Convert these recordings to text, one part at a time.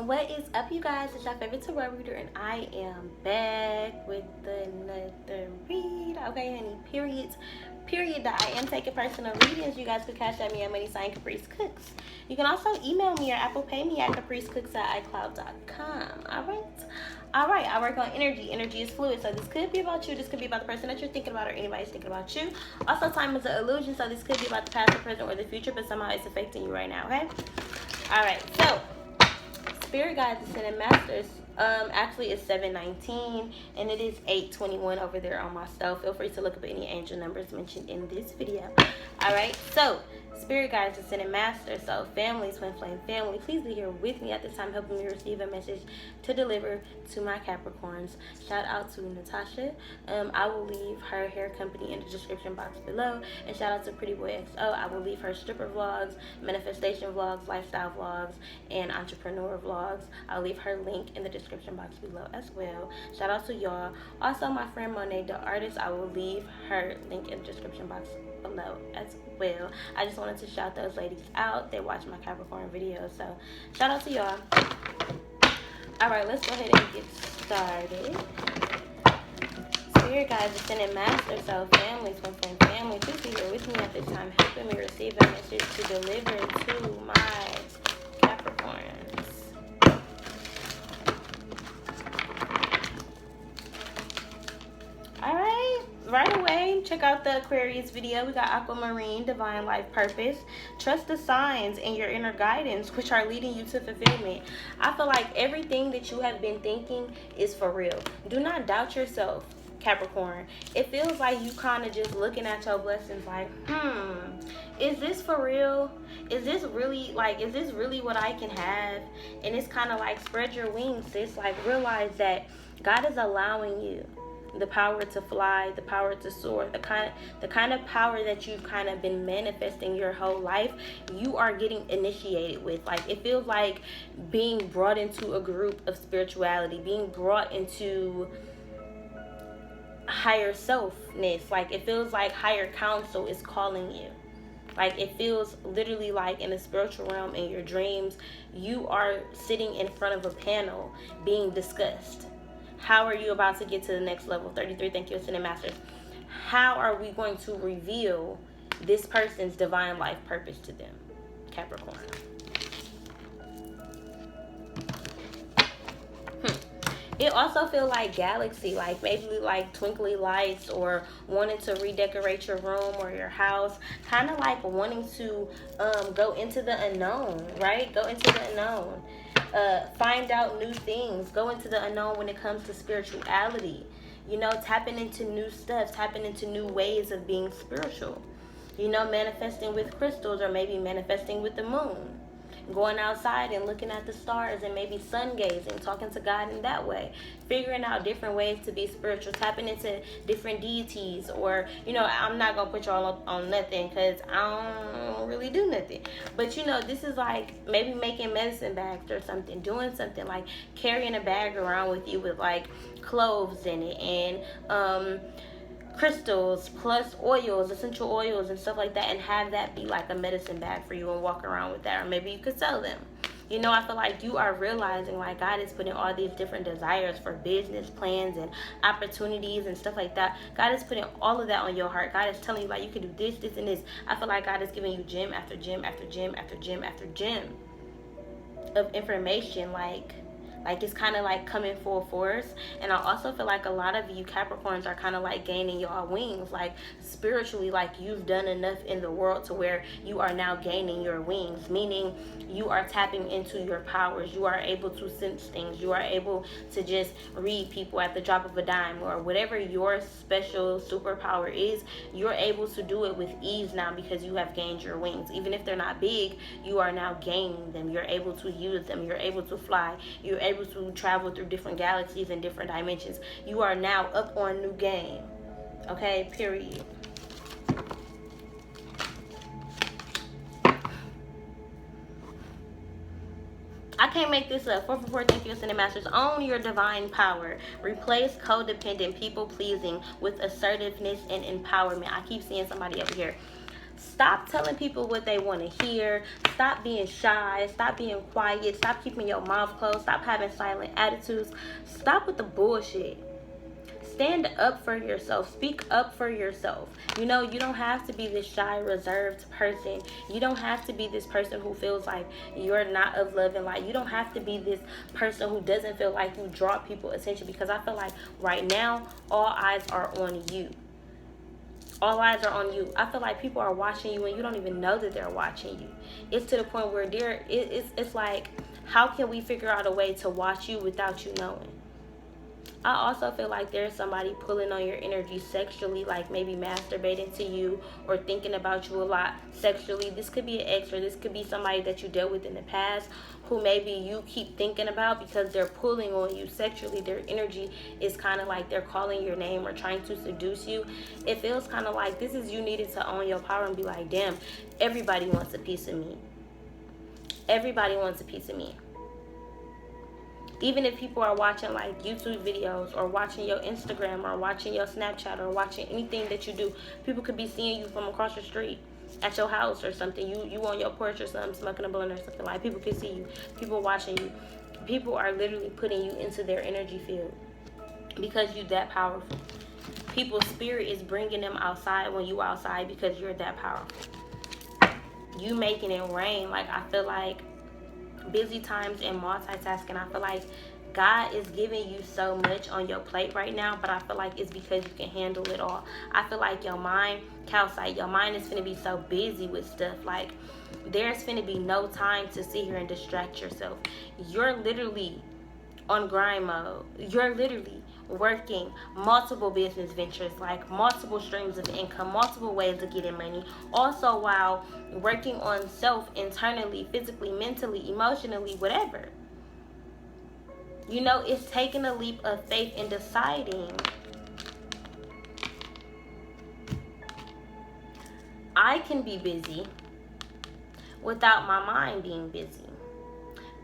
What is up, you guys? It's your favorite tarot reader, and I am back with another read. Okay, honey, period. That I am taking personal readings. You guys could cash at me at money sign CapriceCooks. You can also email me or Apple Pay me at CapriceCooks@iCloud.com. All right. I work on energy. Energy is fluid, so this could be about you. This could be about the person that you're thinking about, or anybody's thinking about you. Also, time is an illusion, so this could be about the past, the present, or the future, but somehow it's affecting you right now. Okay. All right. So. Spirit guides is sending masters. Actually it's 7:19 and it is 8:21 over there on my stove. Feel free to look up any angel numbers mentioned in this video. Alright, so Spirit guides is sending masters. So families, twin flame family, please be here with me at this time, helping me receive a message to deliver to my Capricorns. Shout out to Natasha. I will leave her hair company in the description box below. And shout out to Pretty Boy XO. I will leave her stripper vlogs, manifestation vlogs, lifestyle vlogs, and entrepreneur vlogs. I'll leave her link in the description box below as well. Shout out to y'all. Also, my friend Monet the artist, I will leave her link in the description box below as well. I just wanted to shout those ladies out. They watch my Capricorn videos, so shout out to y'all. All right, let's go ahead and get started. Spirit guides are sending master, so families, twin flame family, please be here with me at this time, helping me receive a message to deliver to my Capricorns. All right away, check out the Aquarius video. We got Aquamarine, Divine Life Purpose. Trust the signs and your inner guidance, which are leading you to fulfillment. I feel like everything that you have been thinking is for real. Do not doubt yourself, Capricorn. It feels like you kind of just looking at your blessings like, is this for real? Is this really what I can have? And it's kind of like, spread your wings, sis. Like, realize that God is allowing you the power to fly, the power to soar, the kind of power that you've kind of been manifesting your whole life, you are getting initiated with. Like, it feels like being brought into a group of spirituality, being brought into higher selfness. Like, it feels like higher counsel is calling you. Like, it feels literally like in the spiritual realm, in your dreams, you are sitting in front of a panel being discussed. How are you about to get to the next level? 33, thank you, Ascended Masters. How are we going to reveal this person's divine life purpose to them, Capricorn? It also feels like galaxy, like maybe like twinkly lights, or wanting to redecorate your room or your house. Kind of like wanting to go into the unknown, right? Go into the unknown. Find out new things. Go into the unknown when it comes to spirituality. You know, tapping into new stuff, tapping into new ways of being spiritual. You know, manifesting with crystals, or maybe manifesting with the moon. Going outside and looking at the stars, and maybe sun gazing, talking to God in that way. Figuring out different ways to be spiritual, tapping into different deities. Or, you know, I'm not going to put y'all on nothing because I don't really do nothing. But, you know, this is like maybe making medicine bags or something. Doing something like carrying a bag around with you with like cloves in it, and crystals plus oils, essential oils and stuff like that, and have that be like a medicine bag for you and walk around with that. Or maybe you could sell them. You know, I feel like you are realizing like God is putting all these different desires for business plans and opportunities and stuff like that. God is putting all of that on your heart. God is telling you like you can do this, this, and this. I feel like God is giving you gem after gem after gem after gem after gem of information. Like it's kind of like coming full force. And I also feel like a lot of you Capricorns are kind of like gaining your wings, like spiritually, like you've done enough in the world to where you are now gaining your wings, meaning you are tapping into your powers. You are able to sense things. You are able to just read people at the drop of a dime, or whatever your special superpower is. You're able to do it with ease now because you have gained your wings. Even if they're not big, you are now gaining them. You're able to use them. You're able to fly. You're able to travel through different galaxies and different dimensions. You are now up on new game. Okay, period. I can't make this up. 444, thank you, Ascended Masters. Own your divine power. Replace codependent people pleasing with assertiveness and empowerment. I keep seeing somebody over here. Stop telling people what they want to hear. Stop being shy. Stop being quiet. Stop keeping your mouth closed. Stop having silent attitudes. Stop with the bullshit. Stand up for yourself. Speak up for yourself. You know, you don't have to be this shy, reserved person. You don't have to be this person who feels like you're not of love and light. You don't have to be this person who doesn't feel like you draw people attention, because I feel like right now, all eyes are on you. All eyes are on you. I feel like people are watching you and you don't even know that they're watching you. It's to the point where it's like, how can we figure out a way to watch you without you knowing? I also feel like there's somebody pulling on your energy sexually, like maybe masturbating to you or thinking about you a lot sexually. This could be an ex, or this could be somebody that you dealt with in the past who maybe you keep thinking about because they're pulling on you sexually. Their energy is kind of like they're calling your name or trying to seduce you. It feels kind of like this is you needed to own your power and be like, damn, everybody wants a piece of me. Everybody wants a piece of me. Even if people are watching like YouTube videos or watching your Instagram or watching your Snapchat or watching anything that you do, people could be seeing you from across the street at your house or something. You on your porch or something, smoking a blunt or something. Like, people can see you. People watching you. People are literally putting you into their energy field because you're that powerful. People's spirit is bringing them outside when you outside because you're that powerful. You making it rain. Like, I feel like busy times and multitasking. I feel like God is giving you so much on your plate right now, but I feel like it's because you can handle it all. I feel like your mind, calcite, your mind is finna be so busy with stuff. Like, there's finna be no time to sit here and distract yourself. You're literally on grind mode. You're literally working multiple business ventures, like multiple streams of income, multiple ways of getting money, also while working on self internally, physically, mentally, emotionally, whatever. You know, it's taking a leap of faith in deciding, I can be busy without my mind being busy,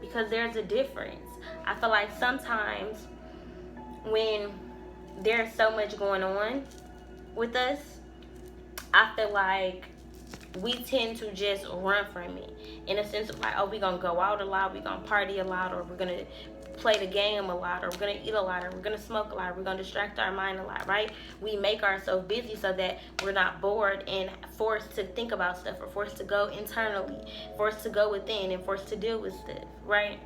because there's a difference. I feel like sometimes when there's so much going on with us, I feel like we tend to just run from it, in a sense of like, oh, we're gonna go out a lot, we're gonna party a lot, or we're gonna play the game a lot, or we're gonna eat a lot, or we're gonna smoke a lot, we're gonna distract our mind a lot, right? We make ourselves busy so that we're not bored and forced to think about stuff, or forced to go internally, forced to go within, and forced to deal with stuff, right?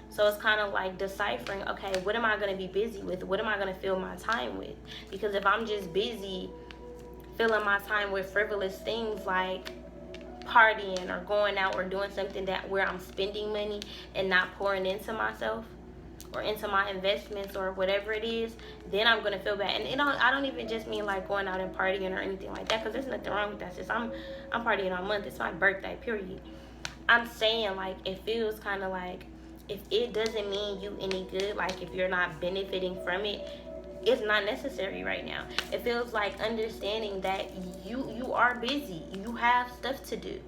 So it's kind of like deciphering, okay, what am I going to be busy with? What am I going to fill my time with? Because if I'm just busy filling my time with frivolous things like partying or going out or doing something that where I'm spending money and not pouring into myself or into my investments or whatever it is, then I'm going to feel bad. And I don't even just mean like going out and partying or anything like that, because there's nothing wrong with that. It's just I'm partying all month. It's my birthday, period. I'm saying, like, it feels kind of like, if it doesn't mean you any good, like if you're not benefiting from it, it's not necessary right now. It feels like understanding that you are busy. You have stuff to do.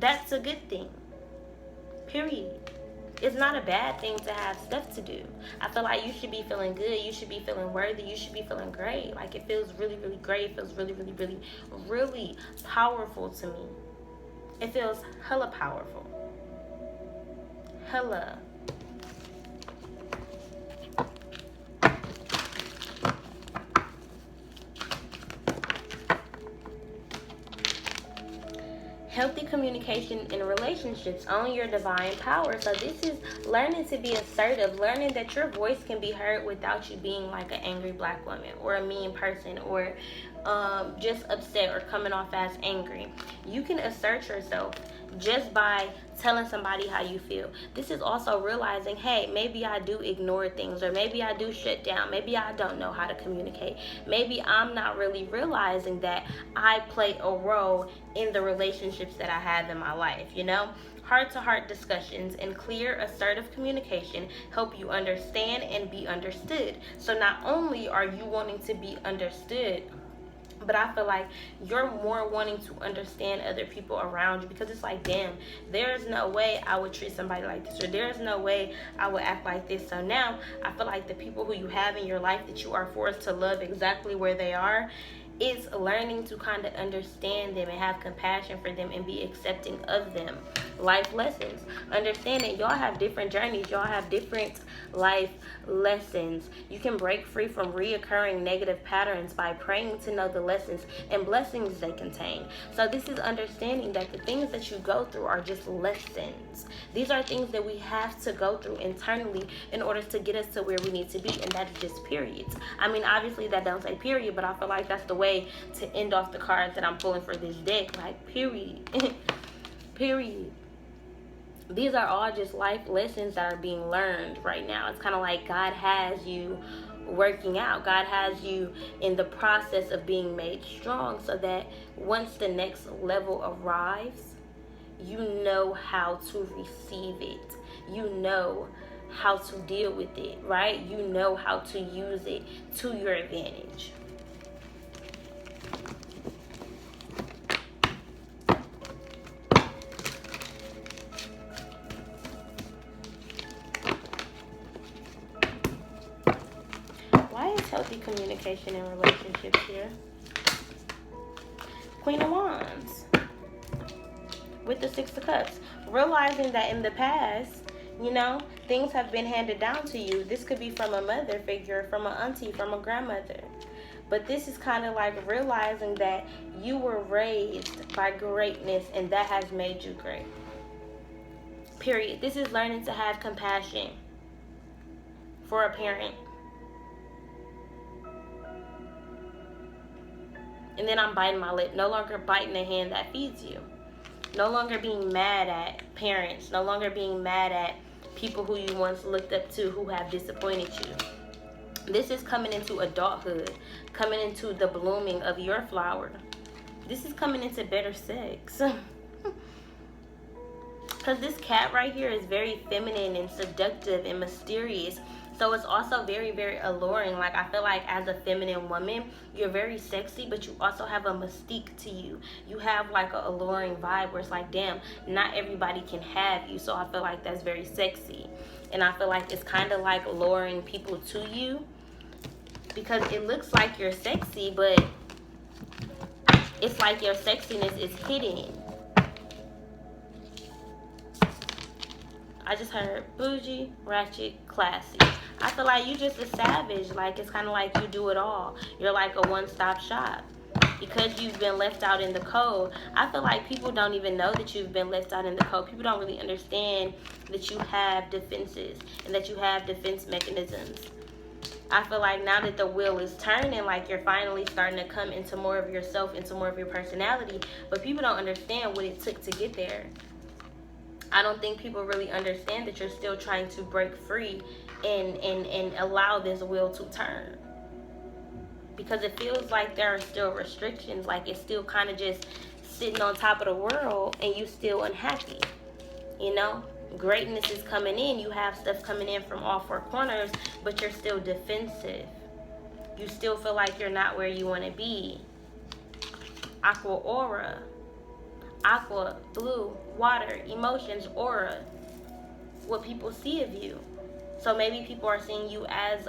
That's a good thing. Period. It's not a bad thing to have stuff to do. I feel like you should be feeling good. You should be feeling worthy. You should be feeling great. Like, it feels really, really great. It feels really, really, really, really powerful to me. It feels hella powerful. Hella. Healthy communication in relationships. Own your divine power. So this is learning to be assertive, learning that your voice can be heard without you being like an angry black woman or a mean person or just upset or coming off as angry. You can assert yourself just by telling somebody how you feel. This is also realizing, hey, maybe I do ignore things, or maybe I do shut down. Maybe I don't know how to communicate. Maybe I'm not really realizing that I play a role in the relationships that I have in my life, you know? Heart-to-heart discussions and clear, assertive communication help you understand and be understood. So not only are you wanting to be understood, but I feel like you're more wanting to understand other people around you, because it's like, damn, there's no way I would treat somebody like this, or there's no way I would act like this. So now I feel like the people who you have in your life that you are forced to love exactly where they are, it's learning to kind of understand them and have compassion for them and be accepting of them. Life lessons. Understanding y'all have different journeys. Y'all have different life lessons. You can break free from reoccurring negative patterns by praying to know the lessons and blessings they contain. So this is understanding that the things that you go through are just lessons. These are things that we have to go through internally in order to get us to where we need to be, and that is just periods. I mean, obviously that don't say period, but I feel like that's the way to end off the cards that I'm pulling for this deck. Like, period. Period. These are all just life lessons that are being learned right now. It's kind of like God has you working out. God has you in the process of being made strong so that once the next level arrives, you know how to receive it. You know how to deal with it, right? You know how to use it to your advantage. Healthy communication in relationships here. Queen of Wands with the Six of Cups. Realizing that in the past, you know, things have been handed down to you. This could be from a mother figure, from an auntie, from a grandmother. But this is kind of like realizing that you were raised by greatness and that has made you great. Period. This is learning to have compassion for a parent. And then I'm biting my lip. No longer biting the hand that feeds you. No longer being mad at parents. No longer being mad at people who you once looked up to who have disappointed you. This is coming into adulthood. Coming into the blooming of your flower. This is coming into better sex. Because this cat right here is very feminine and seductive and mysterious. So it's also very, very alluring. Like, I feel like as a feminine woman, you're very sexy, but you also have a mystique to you. You have like an alluring vibe where it's like, damn, not everybody can have you. So I feel like that's very sexy. And I feel like it's kind of like luring people to you. Because it looks like you're sexy, but it's like your sexiness is hidden. I just heard bougie, ratchet, classy. I feel like you just a savage. Like, it's kind of like you do it all. You're like a one-stop shop. Because you've been left out in the cold, I feel like people don't even know that you've been left out in the cold. People don't really understand that you have defenses and that you have defense mechanisms. I feel like now that the wheel is turning, like, you're finally starting to come into more of yourself, into more of your personality. But people don't understand what it took to get there. I don't think people really understand that you're still trying to break free and allow this wheel to turn. Because it feels like there are still restrictions. Like, it's still kind of just sitting on top of the world and you still unhappy. You know? Greatness is coming in. You have stuff coming in from all four corners, but you're still defensive. You still feel like you're not where you want to be. Aqua aura. Aqua, blue, water, emotions, aura. What people see of you. So maybe people are seeing you as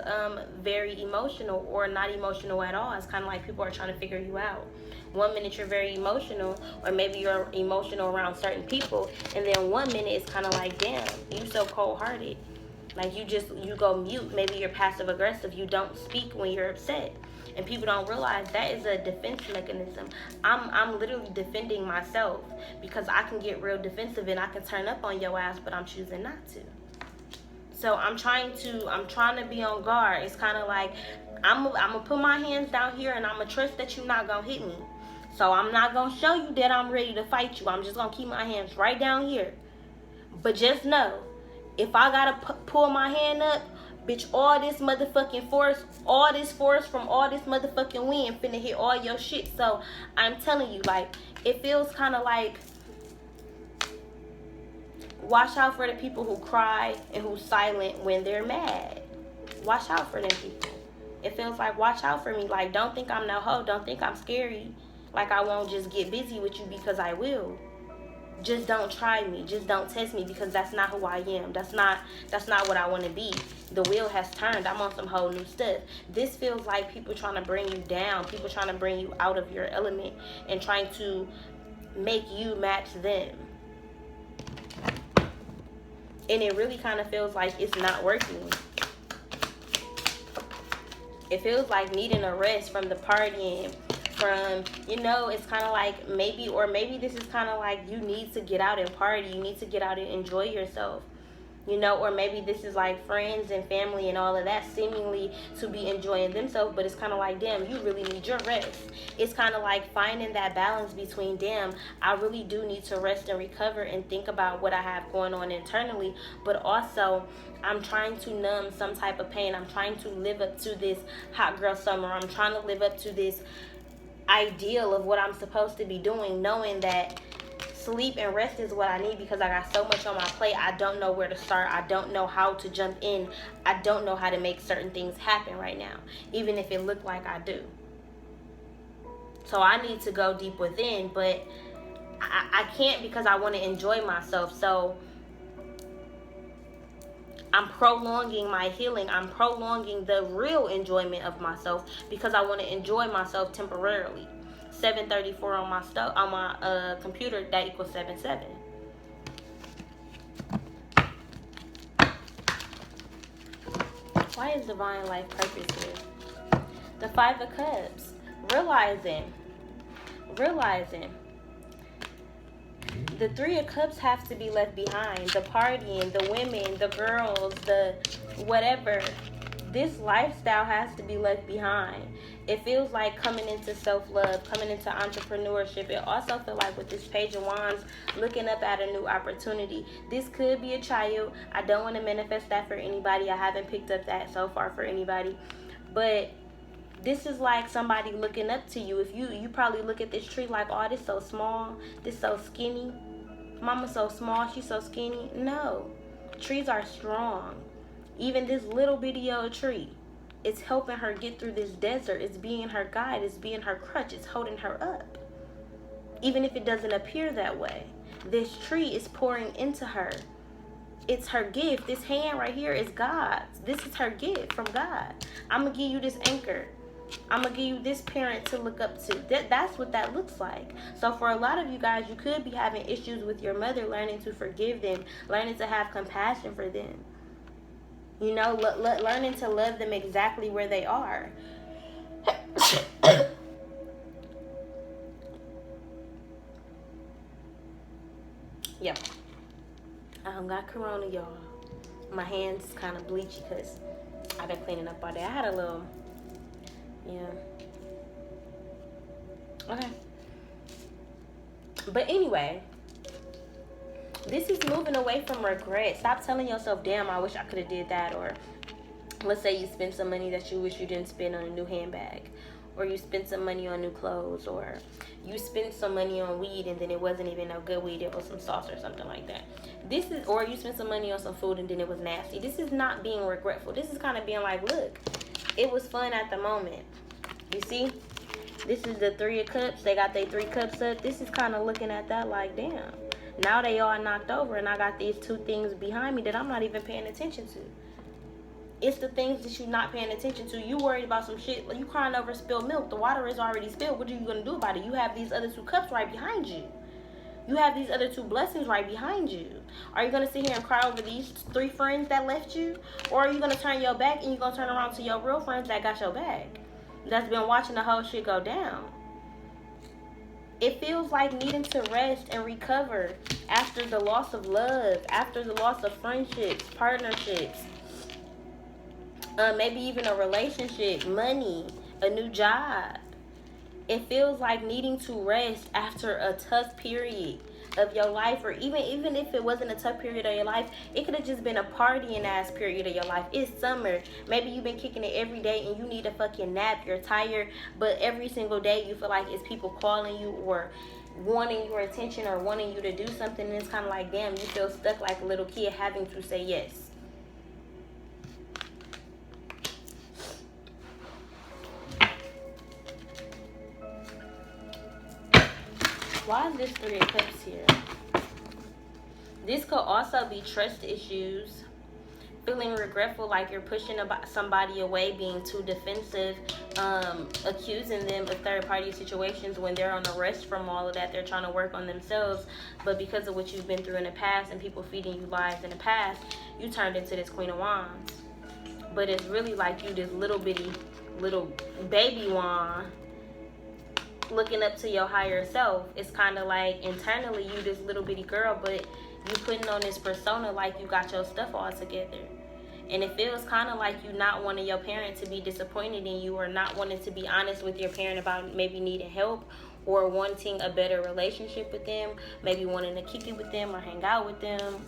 very emotional or not emotional at all. It's kind of like people are trying to figure you out. One minute you're very emotional, or maybe you're emotional around certain people, and then one minute it's kind of like, damn, you so cold-hearted. Like, you go mute. Maybe you're passive-aggressive. You don't speak when you're upset. And people don't realize that is a defense mechanism. I'm literally defending myself because I can get real defensive and I can turn up on your ass, but I'm choosing not to. So I'm trying to be on guard. It's kind of like I'm gonna put my hands down here and I'm gonna trust that you're not gonna hit me. So I'm not gonna show you that I'm ready to fight you. I'm just gonna keep my hands right down here. But just know, if I gotta pull my hand up, bitch, all this motherfucking force, all this force from all this motherfucking wind finna hit all your shit. So I'm telling you, like, it feels kind of like, watch out for the people who cry and who's silent when they're mad. Watch out for them people. It feels like, watch out for me. Like, don't think I'm no hoe. Don't think I'm scary. Like, I won't just get busy with you, because I will. just don't try me, just don't test me, because that's not who I am. That's not what I want to be. The wheel has turned. I'm on some whole new stuff. This feels like people trying to bring you down, people trying to bring you out of your element and trying to make you match them. And it really kind of feels like it's not working. It feels like needing a rest from the partying, from, you know, it's kind of like maybe this is kind of like you need to get out and party. You need to get out and enjoy yourself. You know, or maybe this is like friends and family and all of that seemingly to be enjoying themselves, but it's kind of like, damn, you really need your rest. It's kind of like finding that balance between, damn, I really do need to rest and recover and think about what I have going on internally, but also I'm trying to numb some type of pain. I'm trying to live up to this hot girl summer. I'm trying to live up to this ideal of what I'm supposed to be doing, knowing that sleep and rest is what I need because I got so much on my plate. I don't know where to start. I don't know how to jump in. I don't know how to make certain things happen right now, even if it looked like I do. So I need to go deep within, but I can't because I want to enjoy myself. So I'm prolonging my healing. I'm prolonging the real enjoyment of myself because I want to enjoy myself temporarily. 734 on my computer, that equals 77. Why is divine life purpose here? The 5 of Cups. Realizing the 3 of Cups have to be left behind. The partying, the women, the girls, the whatever. This lifestyle has to be left behind. It feels like coming into self-love, coming into entrepreneurship. It also feels like with this Page of Wands, looking up at a new opportunity. This could be a child. I don't want to manifest that for anybody. I haven't picked up that so far for anybody. But this is like somebody looking up to you. If you probably look at this tree like, oh, this so small, this so skinny. Mama's so small, she's so skinny. No, trees are strong. Even this little bitty old tree, it's helping her get through this desert. It's being her guide. It's being her crutch. It's holding her up. Even if it doesn't appear that way, this tree is pouring into her. It's her gift. This hand right here is God's. This is her gift from God. I'm going to give you this anchor. I'm going to give you this parent to look up to. That's what that looks like. So for a lot of you guys, you could be having issues with your mother, learning to forgive them, learning to have compassion for them. You know, learning to love them exactly where they are. Yeah. I got corona, y'all. My hands kind of bleachy because I've been cleaning up all day. I had a little, yeah. Okay. But anyway, this is moving away from regret. Stop telling yourself, damn, I wish I could have did that. Or let's say you spend some money that you wish you didn't spend on a new handbag. Or you spend some money on new clothes. Or you spend some money on weed and then it wasn't even no good weed. It was some sauce or something like that. Or you spent some money on some food and then it was nasty. This is not being regretful. This is kind of being like, look, it was fun at the moment. You see? This is the 3 of Cups. They got their 3 cups up. This is kind of looking at that like, damn. Now they all knocked over and I got these 2 things behind me that I'm not even paying attention to. It's the things that you're not paying attention to. You worried about some shit. Like you crying over spilled milk. The water is already spilled. What are you going to do about it? You have these other 2 cups right behind you. You have these other 2 blessings right behind you. Are you going to sit here and cry over these 3 friends that left you? Or are you going to turn your back and you're going to turn around to your real friends that got your back? That's been watching the whole shit go down. It feels like needing to rest and recover after the loss of love, after the loss of friendships, partnerships, maybe even a relationship, money, a new job. It feels like needing to rest after a tough period of your life, or even if it wasn't a tough period of your life, it could have just been a partying ass period of your life. It's summer. Maybe you've been kicking it every day and you need a fucking nap. You're tired, but every single day you feel like it's people calling you or wanting your attention or wanting you to do something, and it's kind of like, damn, you feel stuck like a little kid having to say yes. Why is this 3 of Cups here? This could also be trust issues, feeling regretful, like you're pushing somebody away, being too defensive, accusing them of third-party situations when they're on the rest from all of that. They're trying to work on themselves, but because of what you've been through in the past and people feeding you lies in the past, you turned into this Queen of Wands. But it's really like you this little baby wand looking up to your higher self. It's kind of like internally you this little bitty girl, but you putting on this persona like you got your stuff all together. And it feels kind of like you not wanting your parent to be disappointed in you, or not wanting to be honest with your parent about maybe needing help, or wanting a better relationship with them, maybe wanting to kick it with them or hang out with them,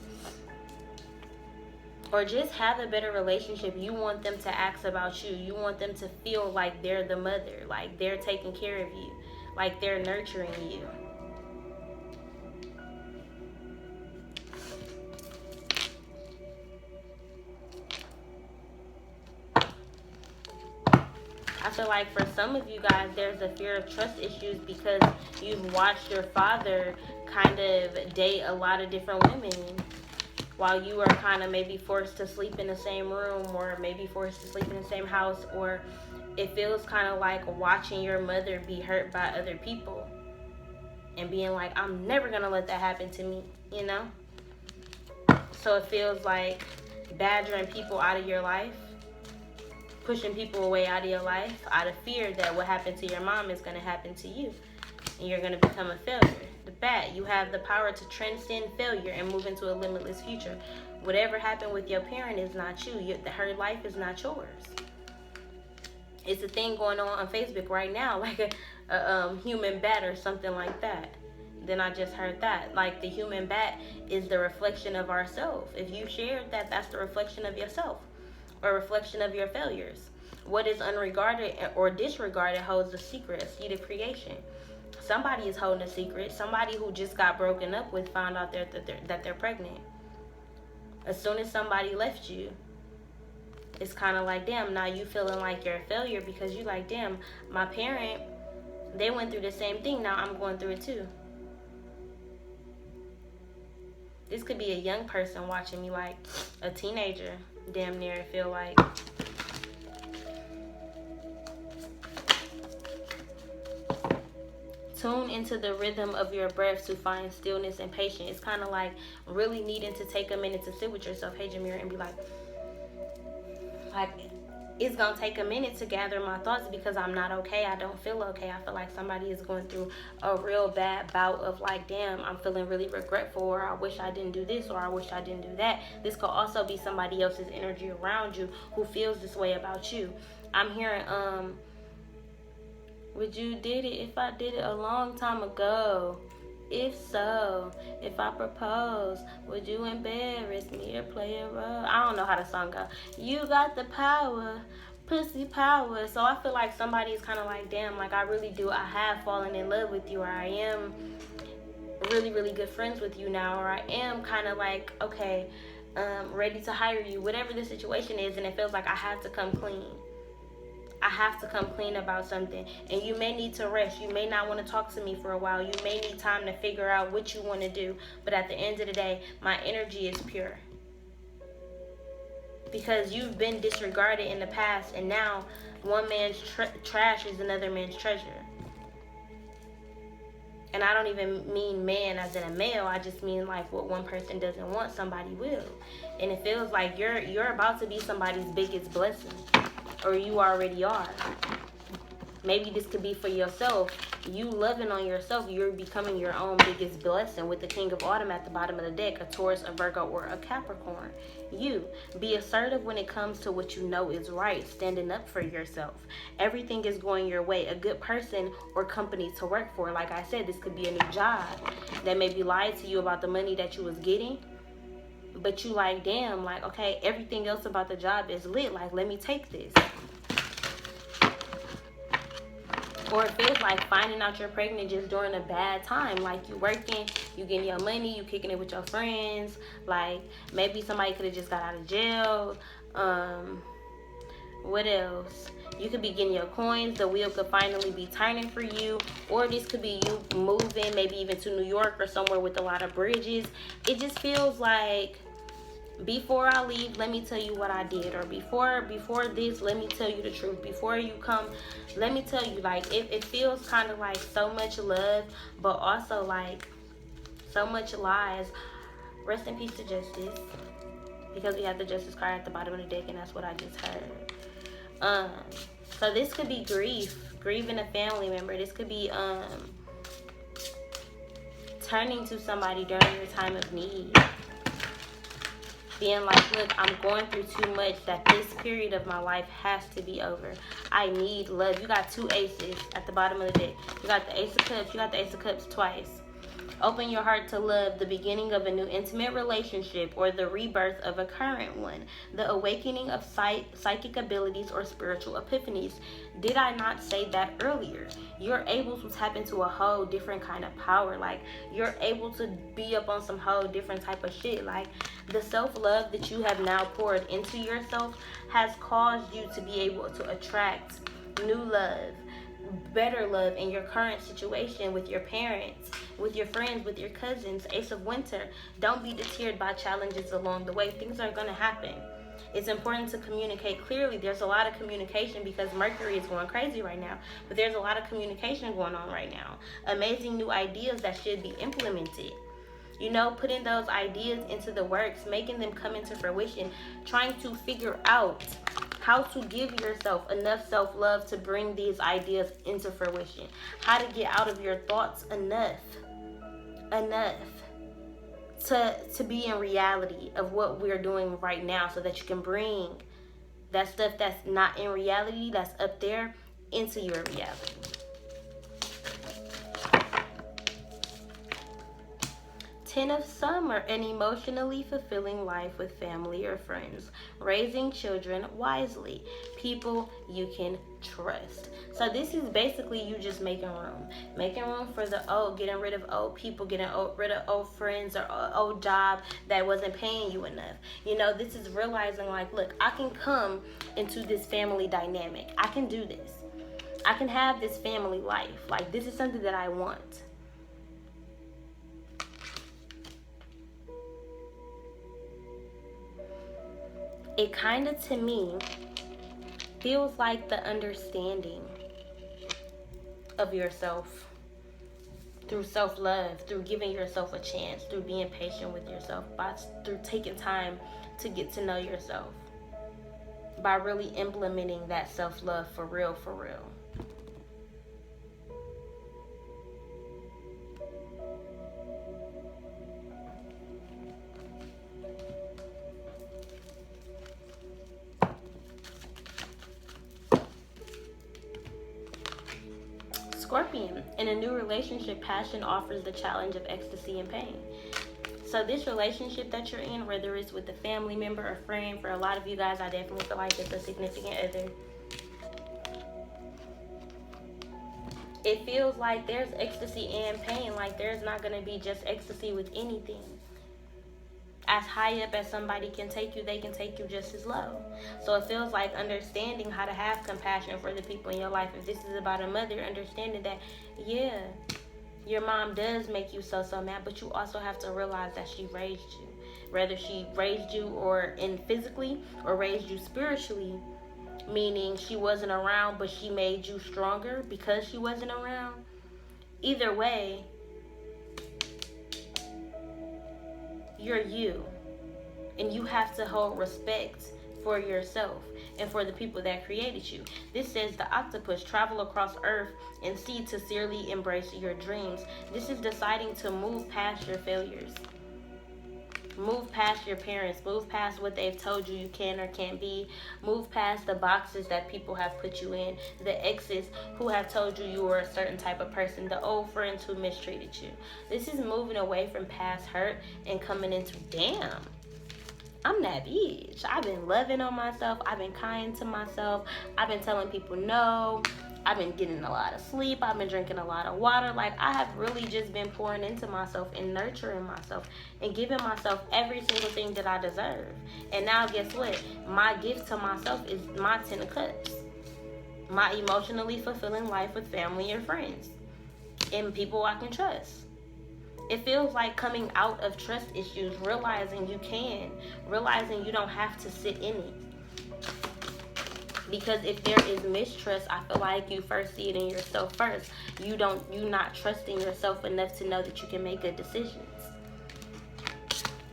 or just have a better relationship. You want them to ask about you. You want them to feel like they're the mother, like they're taking care of you, like they're nurturing you. I feel like for some of you guys, there's a fear of trust issues because you've watched your father kind of date a lot of different women, while you are kind of maybe forced to sleep in the same room, or maybe forced to sleep in the same house. Or it feels kind of like watching your mother be hurt by other people and being like, I'm never going to let that happen to me, you know? So it feels like badgering people out of your life, pushing people away out of your life, out of fear that what happened to your mom is going to happen to you, and you're going to become a failure. The Bat, you have the power to transcend failure and move into a limitless future. Whatever happened with your parent is not you. Her life is not yours. It's a thing going on Facebook right now, like a human bat or something like that. Then I just heard that. Like the human bat is the reflection of ourselves. If you shared that, that's the reflection of yourself, or reflection of your failures. What is unregarded or disregarded holds a secret, a seed of creation. Somebody is holding a secret. Somebody who just got broken up with found out that they're pregnant. As soon as somebody left you, it's kind of like, damn, now you feeling like you're a failure because you like, damn, my parent, they went through the same thing. Now I'm going through it too. This could be a young person watching me, like a teenager, damn near, I feel like. Tune into the rhythm of your breath to find stillness and patience. It's kind of like really needing to take a minute to sit with yourself, hey Jameer, and be like it's gonna take a minute to gather my thoughts because I'm not okay. I don't feel okay. I feel like somebody is going through a real bad bout of like, damn, I'm feeling really regretful, or I wish I didn't do this, or I wish I didn't do that. This could also be somebody else's energy around you who feels this way about you. I'm hearing would you did it if I did it a long time ago? If so, if I propose, would you embarrass me or play a role? I don't know how the song goes. You got the power, pussy power. So I feel like somebody is kind of like, damn, like I really do. I have fallen in love with you, or I am really, really good friends with you now, or I am kind of like, okay, ready to hire you, whatever the situation is, and it feels like I have to come clean. I have to come clean about something. And you may need to rest. You may not want to talk to me for a while. You may need time to figure out what you want to do. But at the end of the day, my energy is pure. Because you've been disregarded in the past, and now one man's trash is another man's treasure. And I don't even mean man as in a male. I just mean like what one person doesn't want, somebody will. And it feels like you're about to be somebody's biggest blessing. Or you already are. Maybe this could be for yourself. You loving on yourself, you're becoming your own biggest blessing with the King of Autumn at the bottom of the deck, a Taurus, a Virgo, or a Capricorn. You be assertive when it comes to what you know is right, standing up for yourself. Everything is going your way. A good person or company to work for. Like I said, this could be a new job that maybe lied to you about the money that you was getting. But you like, damn, like, okay, everything else about the job is lit. Like, let me take this. Or it feels like finding out you're pregnant just during a bad time. Like, you working, you getting your money, you kicking it with your friends. Like, maybe somebody could have just got out of jail. What else? You could be getting your coins. The wheel could finally be turning for you. Or this could be you moving, maybe even to New York or somewhere with a lot of bridges. It just feels like, before I leave, let me tell you what I did. Or before this, let me tell you the truth. Before you come, let me tell you. Like, it feels kind of like so much love, but also like so much lies. Rest in peace to Justice. Because we have the Justice card at the bottom of the deck, and that's what I just heard. So this could be grieving a family member. This could be turning to somebody during your time of need. Being like, look, I'm going through too much, that this period of my life has to be over. I need love. You got 2 aces at the bottom of the deck. You got the Ace of Cups. You got the Ace of Cups twice. Open your heart to love, the beginning of a new intimate relationship, or the rebirth of a current one. The awakening of psychic abilities or spiritual epiphanies. Did I not say that earlier? You're able to tap into a whole different kind of power. Like, you're able to be up on some whole different type of shit. Like, the self-love that you have now poured into yourself has caused you to be able to attract new love, better love in your current situation, with your parents, with your friends, with your cousins. Ace of Winter. Don't be deterred by challenges along the way. Things are going to happen. It's important to communicate clearly. There's a lot of communication because Mercury is going crazy right now, but there's a lot of communication going on right now. Amazing new ideas that should be implemented. You know, putting those ideas into the works, making them come into fruition, trying to figure out how to give yourself enough self-love to bring these ideas into fruition. How to get out of your thoughts enough to be in reality of what we're doing right now, so that you can bring that stuff that's not in reality, that's up there, into your reality. Ten of Summer, an emotionally fulfilling life with family or friends. Raising children wisely. People you can trust. So this is basically you just making room. Making room for the old, getting rid of old people, getting rid of old friends or old job that wasn't paying you enough. You know, this is realizing like, look, I can come into this family dynamic. I can do this. I can have this family life. Like, this is something that I want. It kind of, to me, feels like the understanding of yourself through self-love, through giving yourself a chance, through being patient with yourself, through taking time to get to know yourself, by really implementing that self-love for real, for real. Scorpion, in a new relationship, passion offers the challenge of ecstasy and pain. So this relationship that you're in, whether it's with a family member or friend, for a lot of you guys, I definitely feel like it's a significant other. It feels like there's ecstasy and pain. Like, there's not going to be just ecstasy with anything. As high up as somebody can take you, they can take you just as low. So it feels like understanding how to have compassion for the people in your life. If this is about a mother, understanding that, yeah, your mom does make you so mad, but you also have to realize that she raised you. Whether she raised you or in physically or raised you spiritually, meaning she wasn't around, but she made you stronger because she wasn't around. Either way, you're you, and you have to hold respect for yourself and for the people that created you. This says the octopus, travel across earth and sea to sincerely embrace your dreams. This is deciding to move past your failures, move past your parents, move past what they've told you you can or can't be, move past the boxes that people have put you in, the exes who have told you you were a certain type of person, the old friends who mistreated you. This is moving away from past hurt and coming into, damn, I'm that bitch. I've been loving on myself. I've been kind to myself. I've been telling people no. I've been getting a lot of sleep. I've been drinking a lot of water. Like, I have really just been pouring into myself and nurturing myself and giving myself every single thing that I deserve. And now, guess what? My gift to myself is my 10 of Cups. My emotionally fulfilling life with family and friends and people I can trust. It feels like coming out of trust issues, realizing you can, realizing you don't have to sit in it. Because if there is mistrust, I feel like you first see it in yourself first. You not trusting yourself enough to know that you can make good decisions.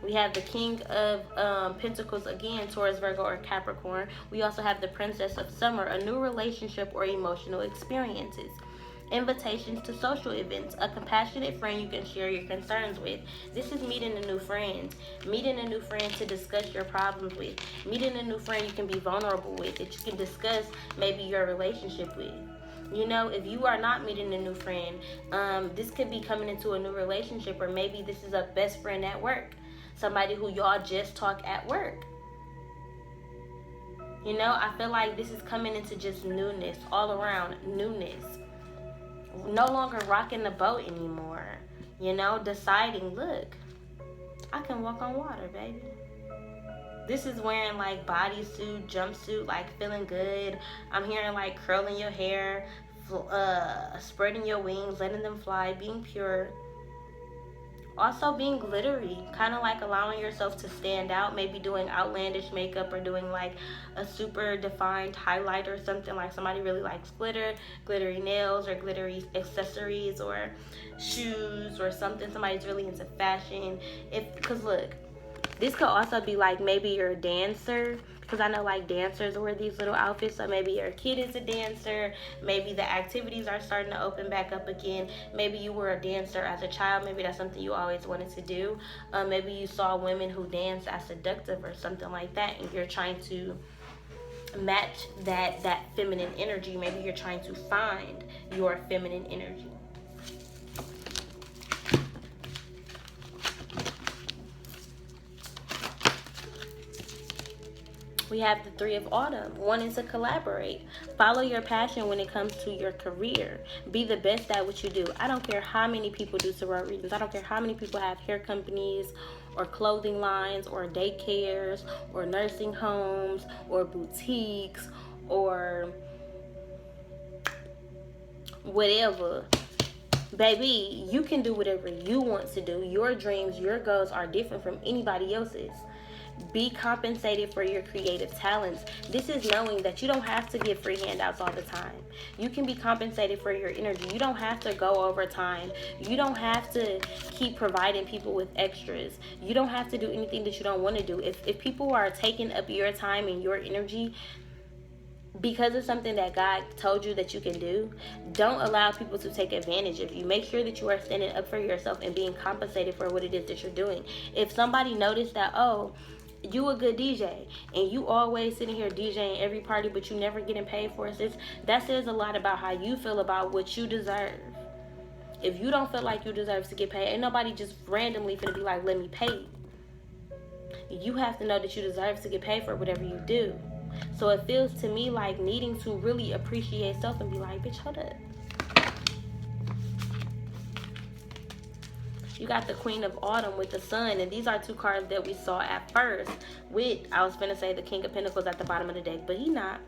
We have the King of Pentacles again, Taurus, Virgo, or Capricorn. We also have the Princess of Summer, a new relationship or emotional experiences. Invitations to social events, a compassionate friend you can share your concerns with. This is meeting a new friend. Meeting a new friend to discuss your problems with. Meeting a new friend you can be vulnerable with, that you can discuss maybe your relationship with. You know, if you are not meeting a new friend, this could be coming into a new relationship, or maybe this is a best friend at work. Somebody who y'all just talk at work. You know, I feel like this is coming into just newness, all around newness. No longer rocking the boat anymore. You know, deciding, look, I can walk on water, baby. This is wearing like bodysuit, jumpsuit, like feeling good. I'm hearing like curling your hair, spreading your wings, letting them fly, being pure. Also being glittery, kind of like allowing yourself to stand out, maybe doing outlandish makeup or doing like a super defined highlight or something. Like somebody really likes glitter, glittery nails or glittery accessories or shoes or something. Somebody's really into fashion. Because look, this could also be like maybe you're a dancer, because I know like dancers wear these little outfits. So maybe your kid is a dancer. Maybe the activities are starting to open back up again. Maybe you were a dancer as a child. Maybe that's something you always wanted to do. Maybe you saw women who dance as seductive or something like that, and you're trying to match that feminine energy. Maybe you're trying to find your feminine energy. We have the Three of Autumn, wanting to collaborate. Follow your passion when it comes to your career. Be the best at what you do. I don't care how many people do tarot readings. I don't care how many people have hair companies or clothing lines or daycares or nursing homes or boutiques or whatever. Baby, you can do whatever you want to do. Your dreams, your goals are different from anybody else's. Be compensated for your creative talents. This is knowing that you don't have to give free handouts all the time. You can be compensated for your energy. You don't have to go overtime. You don't have to keep providing people with extras. You don't have to do anything that you don't want to do. If people are taking up your time and your energy because of something that God told you that you can do, don't allow people to take advantage of you. Make sure that you are standing up for yourself and being compensated for what it is that you're doing. If somebody noticed that, oh, you a good DJ and you always sitting here DJing every party but you never getting paid for it, that says a lot about how you feel about what you deserve. If you don't feel like you deserve to get paid, ain't nobody just randomly finna be like, let me pay you. You have to know that you deserve to get paid for whatever you do. So it feels to me like needing to really appreciate self and be like, bitch, hold up. You got the Queen of Autumn with the Sun, and these are two cards that we saw at first with, I was finna say the King of Pentacles at the bottom of the deck, but he not.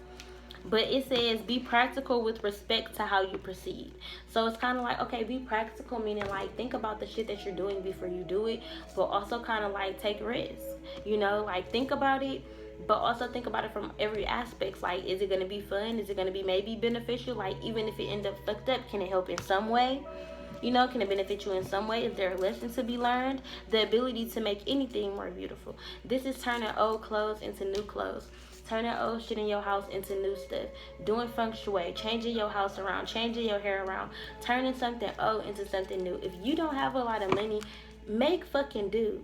But it says, be practical with respect to how you proceed. So it's kind of like, okay, be practical, meaning like think about the shit that you're doing before you do it, but also kind of like take risks. You know, like think about it, but also think about it from every aspect. Like, is it going to be fun? Is it going to be maybe beneficial? Like, even if it end up fucked up, can it help in some way? You know, can it benefit you in some way? Is there a lesson to be learned? The ability to make anything more beautiful. This is turning old clothes into new clothes. Turning old shit in your house into new stuff. Doing feng shui. Changing your house around. Changing your hair around. Turning something old into something new. If you don't have a lot of money, make fucking do.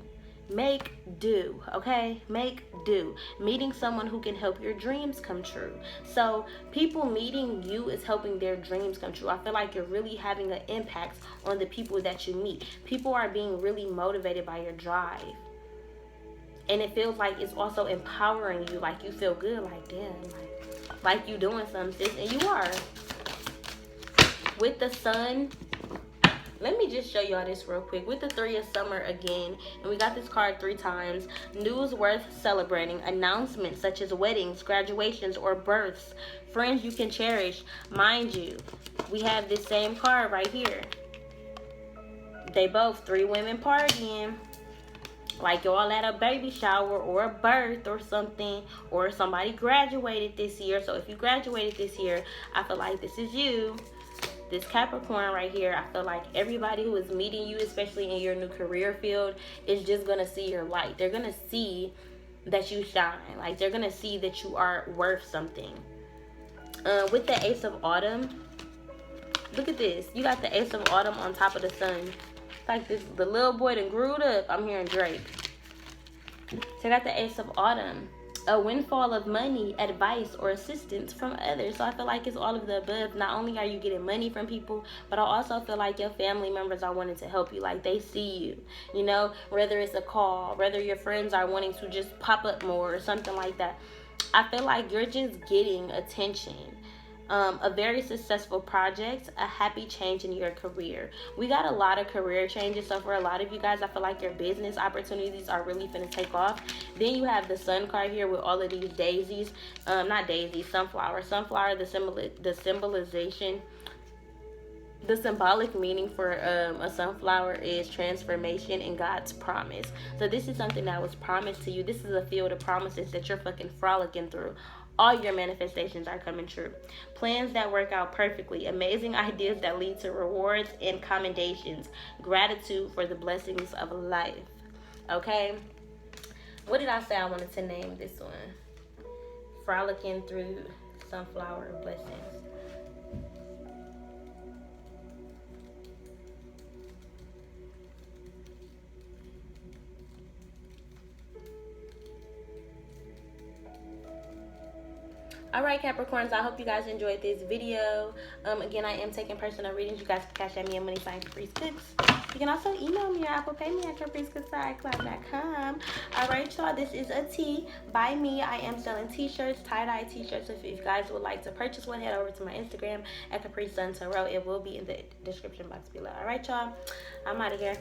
Make do, okay? Make do. Meeting someone who can help your dreams come true. So people meeting you is helping their dreams come true. I feel like you're really having an impact on the people that you meet. People are being really motivated by your drive. And it feels like it's also empowering you. Like you feel good, like damn, like you doing something, sis, and you are. With the sun, let me just show y'all this real quick. With the 3 of summer again, and we got this card 3 times. News worth celebrating. Announcements such as weddings, graduations, or births. Friends you can cherish. Mind you, we have this same card right here. They both 3 women partying. Like y'all at a baby shower or a birth or something. Or somebody graduated this year. So if you graduated this year, I feel like this is you. This Capricorn right here, I feel like everybody who is meeting you, especially in your new career field, is just going to see your light. They're going to see that you shine. Like, they're going to see that you are worth something. With the Ace of Autumn, look at this. You got the Ace of Autumn on top of the sun. It's like this, the little boy done grewed up. I'm hearing Drake. So I got the Ace of Autumn. A windfall of money, advice, or assistance from others. So I feel like it's all of the above. Not only are you getting money from people, but I also feel like your family members are wanting to help you. Like, they see you, you know, whether it's a call, whether your friends are wanting to just pop up more or something like that. I feel like you're just getting attention. A very successful project, a happy change in your career. We got a lot of career changes, so for a lot of you guys, I feel like your business opportunities are really finna take off. Then you have the sun card here with all of these daisies, not daisies, sunflower. Sunflower, the symbolization, the symbolic meaning for a sunflower is transformation and God's promise. So this is something that was promised to you. This is a field of promises that you're fucking frolicking through. All your manifestations are coming true. Plans that work out perfectly. Amazing ideas that lead to rewards and commendations. Gratitude for the blessings of life. Okay? What did I say I wanted to name this one? Frolicking through sunflower blessings. Alright, Capricorns, I hope you guys enjoyed this video. Again, I am taking personal readings. You guys can cash at me at money sign CapriceCooks. You can also email me or Apple Pay me at CapriceCooks@iCloud.com. Alright, y'all, this is a tee by me. I am selling t-shirts, tie-dye t-shirts. If you guys would like to purchase one, head over to my Instagram at CapriceSunTarot. It will be in the description box below. Alright, y'all, I'm out of here.